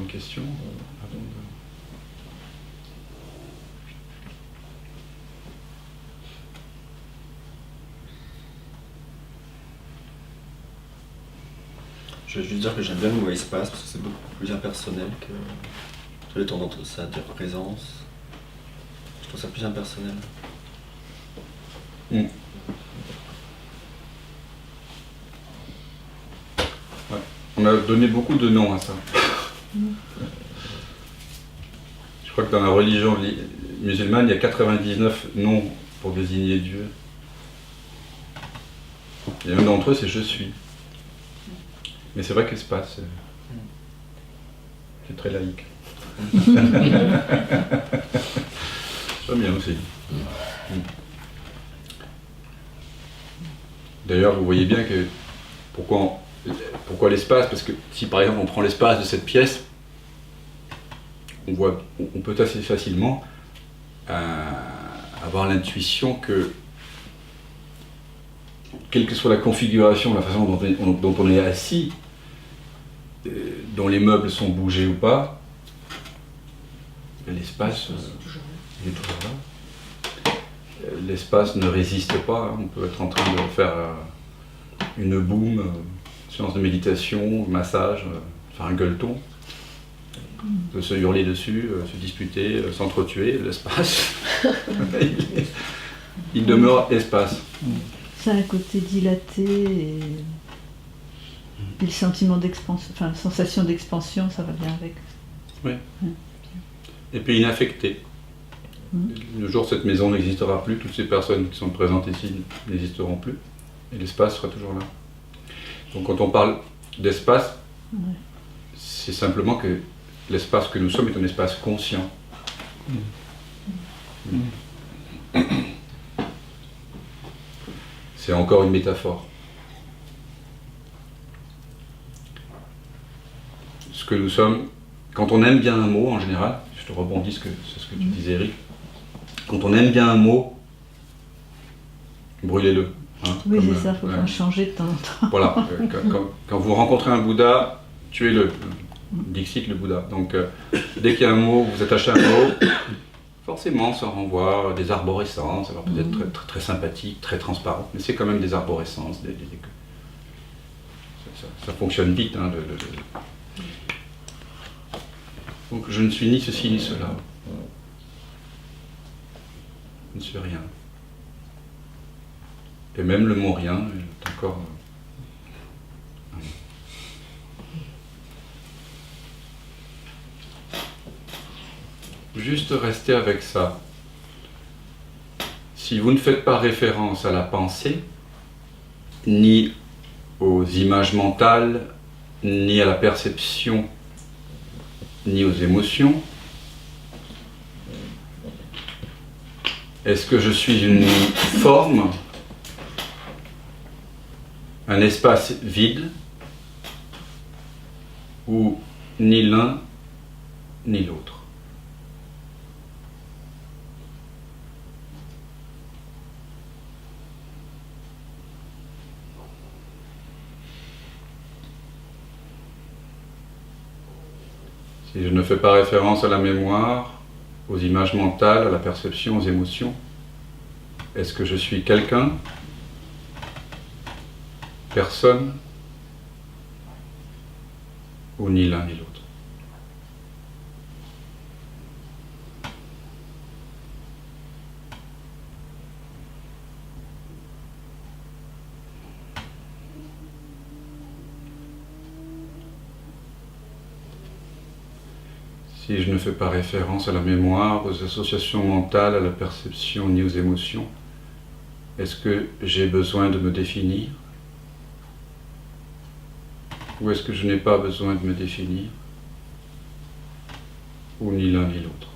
une question avant de... Je vais juste dire que j'aime bien le mot espace parce que c'est beaucoup plus impersonnel que. J'avais tendance à dire présence. Je trouve ça plus impersonnel. Ouais. On a donné beaucoup de noms à ça. Je crois que dans la religion musulmane, il y a 99 noms pour désigner Dieu. Et un d'entre eux, c'est je suis. Mais c'est vrai qu'espace, c'est très laïque. J'aime bien aussi. D'ailleurs, vous voyez bien que pourquoi l'espace? Parce que si par exemple on prend l'espace de cette pièce, on peut assez facilement avoir l'intuition que, quelle que soit la configuration, la façon dont on est assis, dont les meubles sont bougés ou pas, l'espace il est toujours là. L'espace ne résiste pas, hein. On peut être en train de faire une boum, séance de méditation, massage, faire un gueuleton, de se hurler dessus, se disputer, s'entretuer, l'espace, il demeure espace. Ça a un côté dilaté et le sentiment d'expansion, enfin la sensation d'expansion, ça va bien avec. Oui. Et puis inaffecté. Le jour où cette maison n'existera plus, toutes ces personnes qui sont présentes ici n'existeront plus, et l'espace sera toujours là. Donc quand on parle d'espace, c'est simplement que l'espace que nous sommes est un espace conscient. C'est encore une métaphore. Ce que nous sommes, quand on aime bien un mot en général, je te rebondis sur ce que tu disais Eric, quand on aime bien un mot, brûlez-le. Hein, oui, c'est ça, il faut en changer de temps en temps. Voilà, quand vous rencontrez un Bouddha, tuez-le. Dixit le Bouddha. Donc dès qu'il y a un mot, vous attachez un mot, forcément ça renvoie des arborescences, alors peut-être très, très, très sympathique, très transparent, mais c'est quand même des arborescences. Ça fonctionne vite. Hein, Donc je ne suis ni ceci ni cela. Je ne suis rien. Et même le mot rien est encore... Juste rester avec ça. Si vous ne faites pas référence à la pensée, ni aux images mentales, ni à la perception, ni aux émotions, est-ce que je suis une forme, un espace vide, ou ni l'un ni l'autre? Si je ne fais pas référence à la mémoire, aux images mentales, à la perception, aux émotions, est-ce que je suis quelqu'un, personne, ou ni l'un ni l'autre? Si je ne fais pas référence à la mémoire, aux associations mentales, à la perception, ni aux émotions, est-ce que j'ai besoin de me définir? Ou est-ce que je n'ai pas besoin de me définir? Ou ni l'un ni l'autre?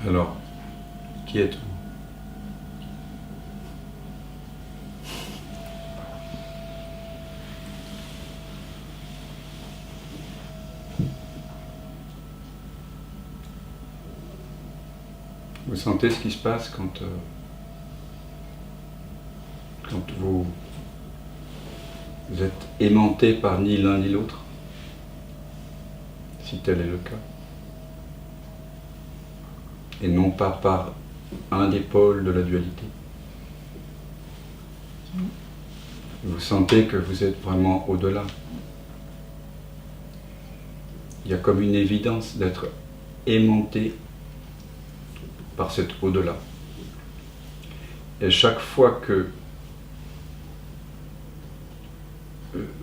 Alors, qui êtes-vous? Vous sentez ce qui se passe quand vous êtes aimanté par ni l'un ni l'autre, si tel est le cas, et non pas par un des pôles de la dualité. Vous sentez que vous êtes vraiment au-delà. Il y a comme une évidence d'être aimanté par cet au-delà. Et chaque fois que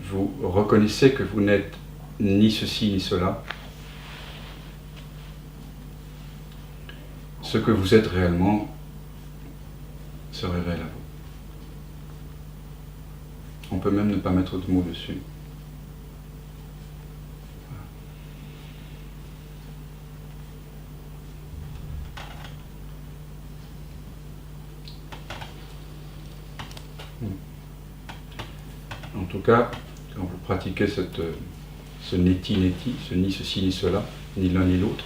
vous reconnaissez que vous n'êtes ni ceci ni cela, ce que vous êtes réellement se révèle à vous. On peut même ne pas mettre de mots dessus. En tout cas, quand vous pratiquez ce neti-neti, ce ni ceci ni cela, ni l'un ni l'autre,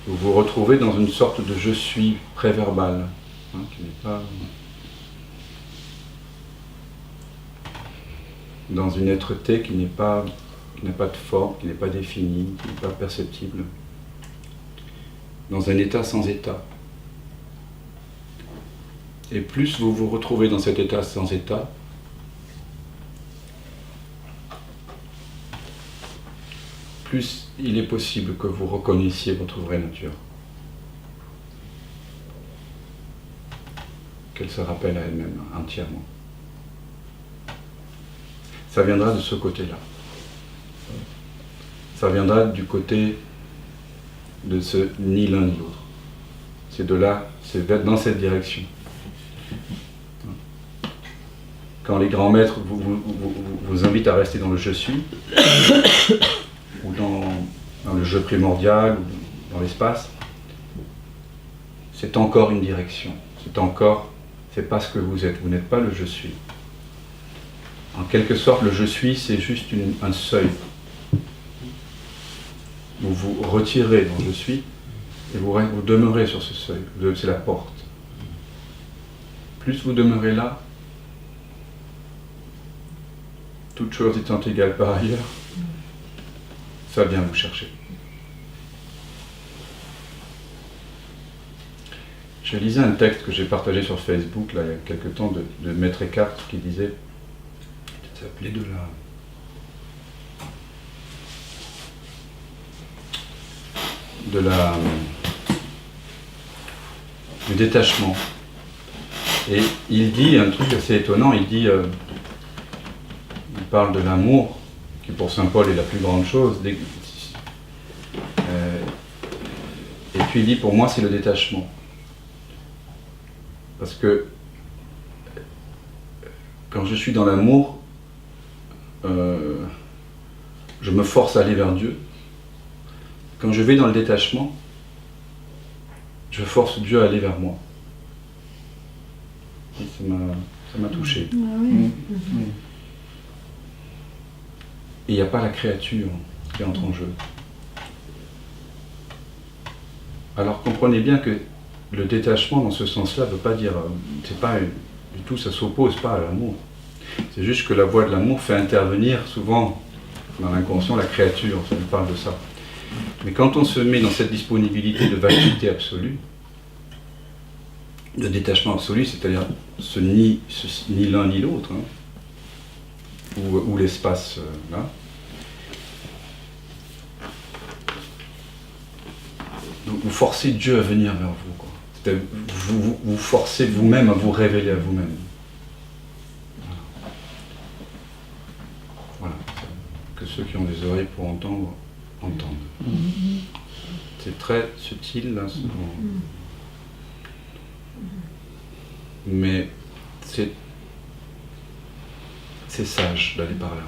vous vous retrouvez dans une sorte de je suis préverbal, qui n'est pas dans une êtreté qui n'a pas de forme, qui n'est pas définie, qui n'est pas perceptible, dans un état sans état. Et plus vous vous retrouvez dans cet état sans état, plus il est possible que vous reconnaissiez votre vraie nature. Qu'elle se rappelle à elle-même entièrement. Ça viendra de ce côté-là. Ça viendra du côté de ce ni l'un ni l'autre. C'est de là, c'est dans cette direction. Quand les grands maîtres vous invitent à rester dans le je suis, ou dans le jeu primordial, ou dans l'espace, c'est encore une direction. C'est pas ce que vous êtes. Vous n'êtes pas le je suis. En quelque sorte, le je suis, c'est juste un seuil. Vous vous retirez dans je suis, et vous demeurez sur ce seuil. C'est la porte. Plus vous demeurez là, toutes choses étant égales par ailleurs, ça vient vous chercher. Je lisais un texte que j'ai partagé sur Facebook là, il y a quelque temps de Maître Eckhart qui disait, ça s'appelait du détachement. Et il dit un truc assez étonnant, il parle de l'amour, qui pour Saint Paul est la plus grande chose, et puis il dit, pour moi c'est le détachement. Parce que quand je suis dans l'amour, je me force à aller vers Dieu. Quand je vais dans le détachement, je force Dieu à aller vers moi. Et ça m'a touché. Ah oui. Et il n'y a pas la créature qui entre en jeu. Alors comprenez bien que le détachement dans ce sens-là ne veut pas dire, c'est pas du tout, ça s'oppose pas à l'amour. C'est juste que la voie de l'amour fait intervenir souvent dans l'inconscient la créature, ça nous parle de ça. Mais quand on se met dans cette disponibilité de vacuité absolue, de détachement absolu, c'est-à-dire ni l'un ni l'autre, ou l'espace là, donc vous forcez Dieu à venir vers vous, quoi. C'est-à-dire, vous forcez vous-même à vous révéler à vous-même. Voilà. Que ceux qui ont des oreilles pour entendre, entendent. C'est très subtil, là, mais c'est sage d'aller par là.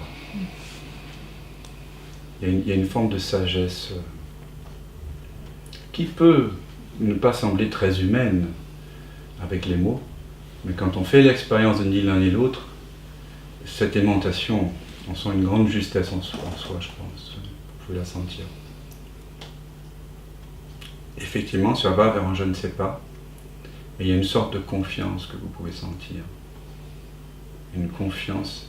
Il y a une forme de sagesse qui peut ne pas sembler très humaine avec les mots, mais quand on fait l'expérience de ni l'un ni l'autre, cette aimantation, on sent une grande justesse en soi, je pense. Vous pouvez la sentir. Effectivement, ça va vers un je ne sais pas, mais il y a une sorte de confiance que vous pouvez sentir. Une confiance,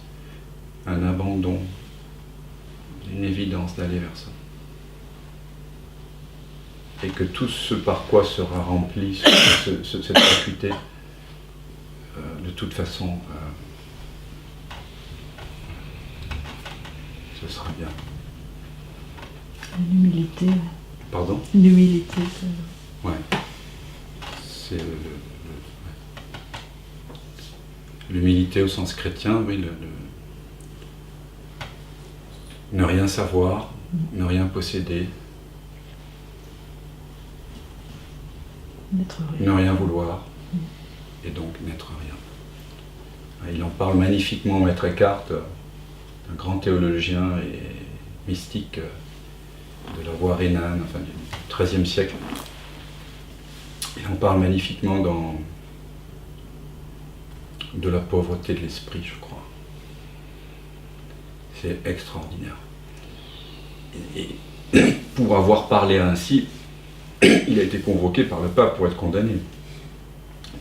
un abandon, une évidence d'aller vers ça. Et que tout ce par quoi sera rempli cette faculté, de toute façon, ce sera bien. L'humilité. Pardon ? L'humilité. Ouais. C'est l'humilité au sens chrétien, oui, ne rien savoir, ne rien posséder, ne rien vouloir, et donc n'être rien. Il en parle magnifiquement, Maître Eckhart, un grand théologien et mystique de la voie rhénane, enfin du XIIIe siècle. Il en parle magnifiquement dans de la pauvreté de l'esprit, je crois. C'est extraordinaire. Et pour avoir parlé ainsi, il a été convoqué par le pape pour être condamné.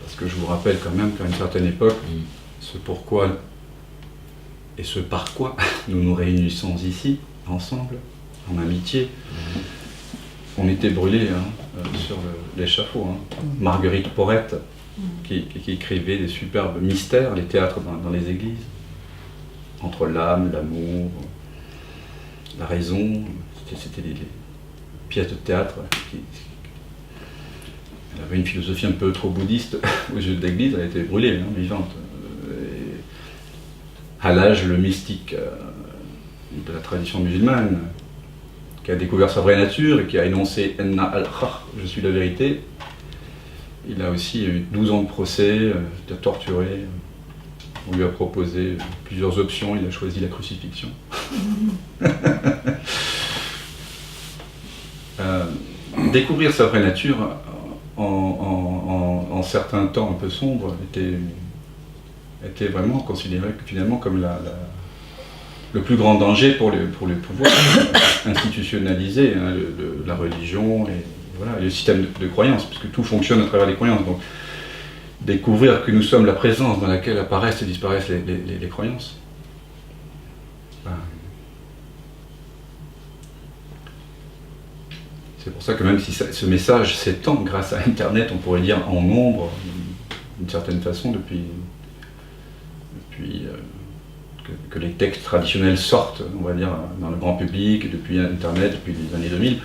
Parce que je vous rappelle quand même qu'à une certaine époque, ce pourquoi et ce par quoi nous nous réunissons ici, ensemble, en amitié, on était brûlés sur l'échafaud. Marguerite Porrette, qui écrivait des superbes mystères, les théâtres dans les églises, entre l'âme, l'amour, la raison, c'était des pièces de théâtre. Elle avait une philosophie un peu trop bouddhiste aux yeux de l'église, elle a été brûlée, vivante. Halage, le mystique de la tradition musulmane, qui a découvert sa vraie nature et qui a énoncé « Enna al-Haq », je suis la vérité. Il a aussi eu 12 ans de procès, il a torturé, on lui a proposé plusieurs options, il a choisi la crucifixion. Découvrir sa vraie nature en certains temps un peu sombres était vraiment considéré finalement comme le plus grand danger pour les pouvoirs institutionnalisés, la religion et voilà, le système de croyances, puisque tout fonctionne à travers les croyances. Donc, découvrir que nous sommes la présence dans laquelle apparaissent et disparaissent les croyances. C'est pour ça que même si ce message s'étend grâce à Internet, on pourrait dire en nombre, d'une certaine façon, depuis que les textes traditionnels sortent, on va dire, dans le grand public, depuis Internet, depuis les années 2000,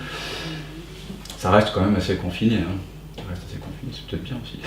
ça reste quand même assez confiné. Ça reste assez confiné, c'est peut-être bien aussi.